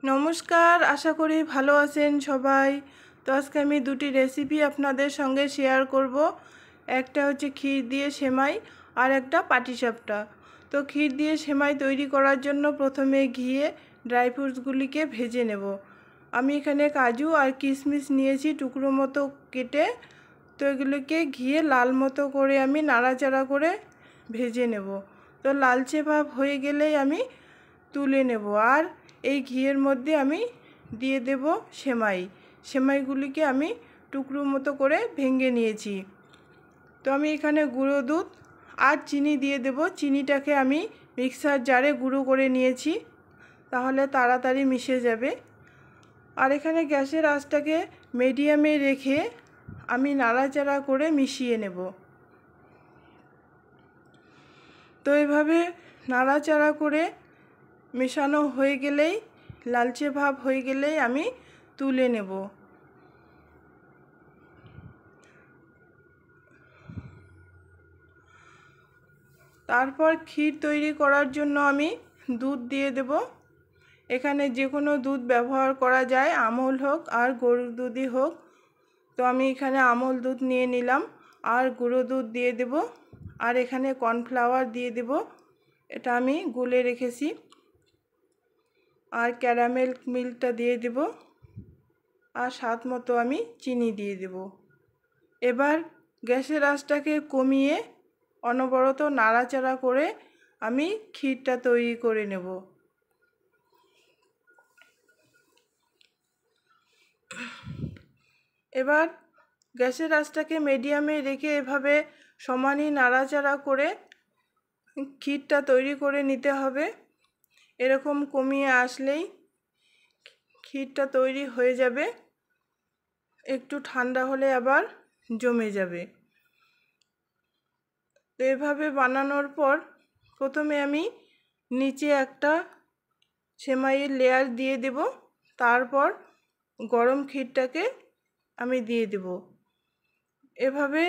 নমস্কার, আশা করি ভালো আছেন সবাই। তো আজকে আমি দুটি রেসিপি আপনাদের সঙ্গে শেয়ার করব। একটা হচ্ছে ক্ষীর দিয়ে সেমাই আর একটা পাটিসাপটা। তো ক্ষীর দিয়ে সেমাই তৈরি করার জন্য প্রথমে ঘিয়ে ড্রাই ফ্রুটসগুলিকে ভেজে নেব। আমি এখানে কাজু আর কিশমিশ নিয়েছি টুকরো মতো কেটে। তো এগুলোকে ঘিয়ে লাল মতো করে আমি নাড়াচাড়া করে ভেজে নেব। তো লালচে ভাব হয়ে গেলেই আমি তুলে নেব। আর এই ঘিয়ের মধ্যে আমি দিয়ে দেব সেমাইগুলিকে আমি টুকরো মতো করে ভেঙে নিয়েছি। তো আমি এখানে গুঁড়ো দুধ আর চিনি দিয়ে দেব। চিনিটাকে আমি মিক্সার জারে গুঁড়ো করে নিয়েছি, তাহলে তাড়াতাড়ি মিশে যাবে। আর এখানে গ্যাসের আঁচটাকে মিডিয়ামে রেখে আমি নাড়াচাড়া করে মিশিয়ে নেব। তো এভাবে নাড়াচাড়া করে মেশানো হয়ে গেলেই, লালচে ভাব হয়ে গেলেই আমি তুলে নেব। তারপর ক্ষীর তৈরি করার জন্য আমি দুধ দিয়ে দেব। এখানে যে কোনো দুধ ব্যবহার করা যায়, আমল হোক আর গরুর দুধই হোক। তো আমি এখানে আমল দুধ নিয়ে নিলাম আর গুঁড়ো দুধ দিয়ে দেব। আর এখানে কর্নফ্লাওয়ার দিয়ে দেব, এটা আমি গুলে রেখেছি। আর ক্যারামেল মিল্কটা দিয়ে দেব। আর স্বাদ মতো আমি চিনি দিয়ে দেব। এবার গ্যাসের আঁচটাকে কমিয়ে অনবরত নাড়াচাড়া করে আমি ক্ষীরটা তৈরি করে নেব। এবার গ্যাসের আঁচটাকে মিডিয়ামে রেখে এভাবে সমানই নাড়াচাড়া করে ক্ষীরটা তৈরি করে নিতে হবে। এরকম কমিয়ে আসলেই ক্ষীরটা তৈরি হয়ে যাবে। একটু ঠান্ডা হলে আবার জমে যাবে। তো এভাবে বানানোর পর প্রথমে আমি নিচে একটা সেমাইয়ের লেয়ার দিয়ে দেব। তারপর গরম ক্ষীরটাকে আমি দিয়ে দেব। এভাবে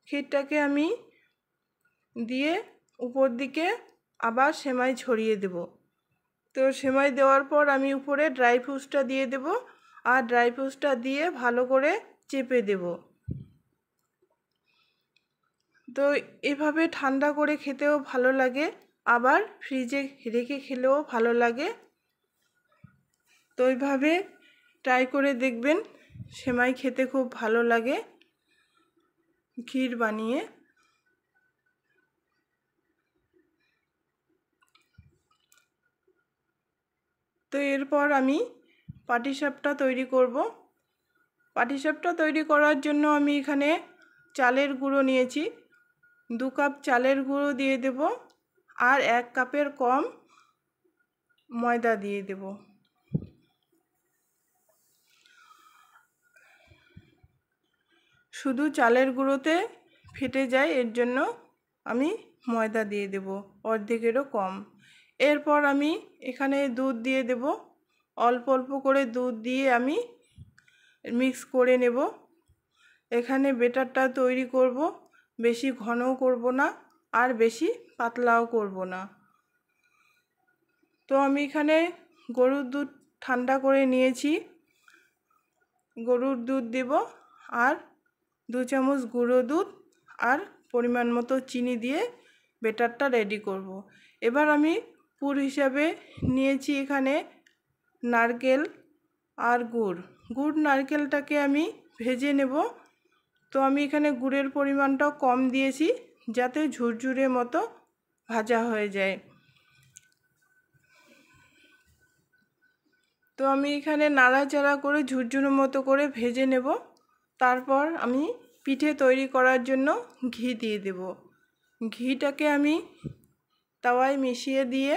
ক্ষীরটাকে আমি দিয়ে উপর দিকে আবার সেমাই ছড়িয়ে দেব। তো সেমাই দেওয়ার পর আমি উপরে ড্রাই ফ্রুটসটা দিয়ে দেব। আর ড্রাই ফ্রুটসটা দিয়ে ভালো করে চেপে দেব। তো এভাবে ঠান্ডা করে খেতেও ভালো লাগে, আবার ফ্রিজে রেখে খেলেও ভালো লাগে। তো এইভাবে ট্রাই করে দেখবেন, সেমাই খেতে খুব ভালো লাগে ক্ষীর বানিয়ে। তো এরপর আমি পাটিসাপটা তৈরি করব। পাটিসাপটা তৈরি করার জন্য আমি এখানে চালের গুঁড়ো নিয়েছি। 2 কাপ চালের গুঁড়ো দিয়ে দেব। আর 1 কাপের কম ময়দা দিয়ে দেব। শুধু চালের গুঁড়োতে ফেটে যায়, এর জন্য আমি ময়দা দিয়ে দেব অর্ধেকেরও কম। এরপর আমি এখানে দুধ দিয়ে দেব। অল্প অল্প করে দুধ দিয়ে আমি মিক্স করে নেব। এখানে ব্যাটারটা তৈরি করব, বেশি ঘনও করব না আর বেশি পাতলাও করব না। তো আমি এখানে গরুর দুধ ঠান্ডা করে নিয়েছি। গরুর দুধ দেব আর 2 চামচ গুঁড়ো দুধ আর পরিমাণ মতো চিনি দিয়ে ব্যাটারটা রেডি করব। এবার আমি পুর হিসাবে নিয়েছি এখানে নারকেল আর গুড় নারকেলটাকে আমি ভেজে নেব। তো আমি এখানে গুড়ের পরিমাণটাও কম দিয়েছি, যাতে ঝুরঝুরে মতো ভাজা হয়ে যায়। তো আমি এখানে নাড়াচাড়া করে ঝুরঝুরে মতো করে ভেজে নেব। তারপর আমি পিঠে তৈরি করার জন্য ঘি দিয়ে দেব। ঘিটাকে আমি তাওয়ায় মিশিয়ে দিয়ে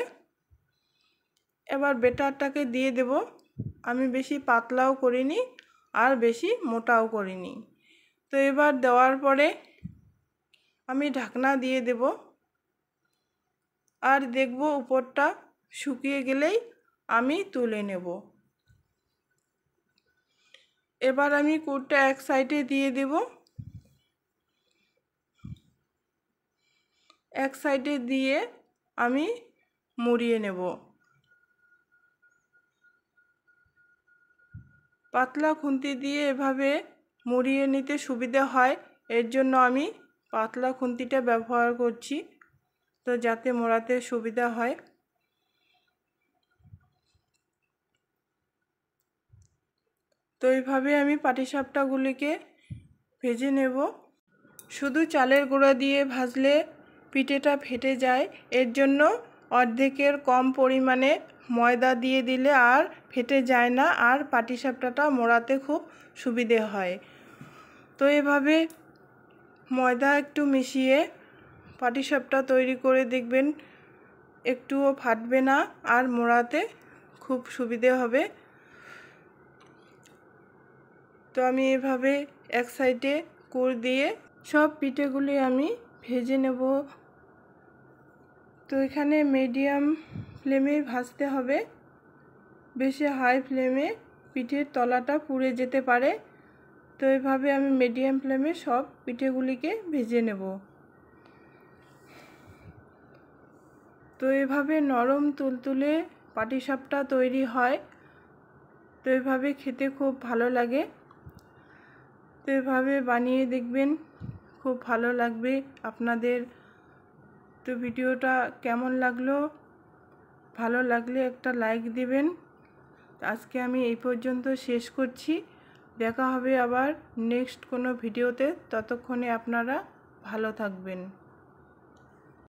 এবার ব্যাটারটাকে দিয়ে দেব। আমি বেশি পাতলাও করিনি আর বেশি মোটাও করিনি। তো এবার দেওয়ার পরে আমি ঢাকনা দিয়ে দেব। আর দেখব উপরটা শুকিয়ে গেলেই আমি তুলে নেব। এবার আমি কুড়টা এক সাইডে দিয়ে দেব। এক সাইডে দিয়ে আমি মুড়িয়ে নেব। পাতলা খুন্তি দিয়ে এভাবে মুড়িয়ে নিতে সুবিধা হয়, এর জন্য আমি পাতলা খুন্তিটা ব্যবহার করছি, তো যাতে মোড়াতে সুবিধা হয়। তো এইভাবে আমি পাটিসাপটাগুলিকে ভেজে নেব। শুধু চালের গুঁড়া দিয়ে ভাজলে পিঠেটা ফেটে যায়, এর জন্য অর্ধেকের কম পরিমাণে ময়দা দিয়ে দিলে আর ফেটে যায় না, আর পাটিসাপটাটা মোড়াতে খুব সুবিধে হয়। তো এভাবে ময়দা একটু মিশিয়ে পাটিসাপটা তৈরি করে দেখবেন, একটুও ফাটবে না আর মোড়াতে খুব সুবিধে হবে। তো আমি এভাবে এক সাইডে কুড় দিয়ে সব পিঠেগুলি আমি ভেজে নেব। তো এখানে মিডিয়াম ফ্লেমে ভাজতে হবে, বেশি হাই ফ্লেমে পিঠের তলাটা পুড়ে যেতে পারে। তো এভাবে আমি মিডিয়াম ফ্লেমে সব পিঠেগুলিকে ভেজে নেব। তো এভাবে নরম তুলতুলে পাটিসাপটা তৈরি হয়। তো এভাবে খেতে খুব ভালো লাগে। তো এভাবে বানিয়ে দেখবেন, খুব ভালো লাগবে আপনাদের। তো ভিডিওটা কেমন লাগলো, ভালো লাগলে একটা লাইক দিবেন। আজকে আমি এই পর্যন্ত শেষ করছি, দেখা হবে আবার নেক্সট কোনো ভিডিওতে। ততক্ষণে আপনারা ভালো থাকবেন।